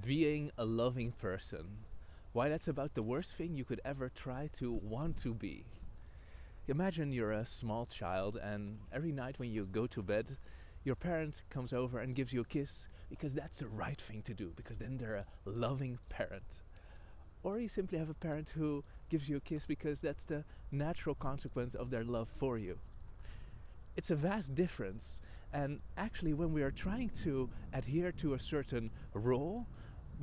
being a loving person. Why that's about the worst thing you could ever try to want to be. Imagine you're a small child and every night when you go to bed, your parent comes over and gives you a kiss because that's the right thing to do, because then they're a loving parent. Or you simply have a parent who gives you a kiss because that's the natural consequence of their love for you. It's a vast difference, and actually when we are trying to adhere to a certain role,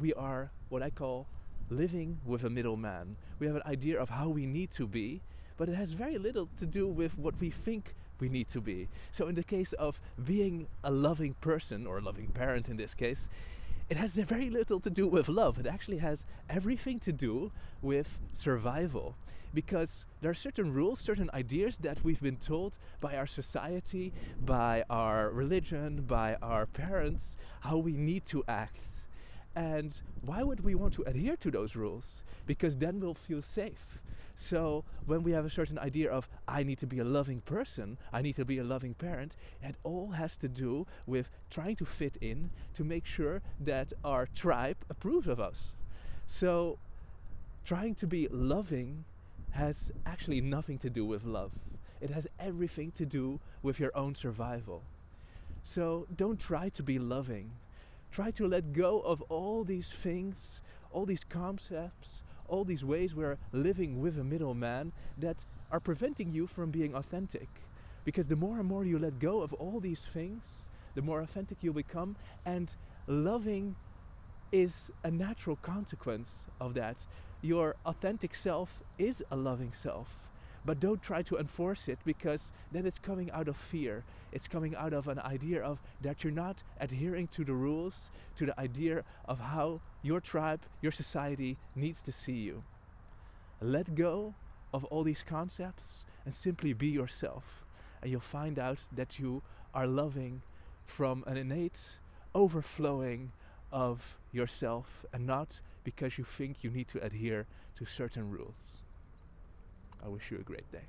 we are what I call living with a middleman. We have an idea of how we need to be, but it has very little to do with what we think we need to be. So in the case of being a loving person, or a loving parent in this case, it has very little to do with love. It actually has everything to do with survival. Because there are certain rules, certain ideas that we've been told by our society, by our religion, by our parents, how we need to act. And why would we want to adhere to those rules? Because then we'll feel safe. So when we have a certain idea of, I need to be a loving person, I need to be a loving parent, it all has to do with trying to fit in, to make sure that our tribe approves of us. So trying to be loving has actually nothing to do with love. It has everything to do with your own survival. So don't try to be loving. Try to let go of all these things, all these concepts, all these ways we're living with a middleman that are preventing you from being authentic. Because the more and more you let go of all these things, the more authentic you'll become, and loving is a natural consequence of that. Your authentic self is a loving self. But don't try to enforce it, because then it's coming out of fear. It's coming out of an idea of that you're not adhering to the rules, to the idea of how your tribe, your society needs to see you. Let go of all these concepts and simply be yourself. And you'll find out that you are loving from an innate overflowing of yourself, and not because you think you need to adhere to certain rules. I wish you a great day.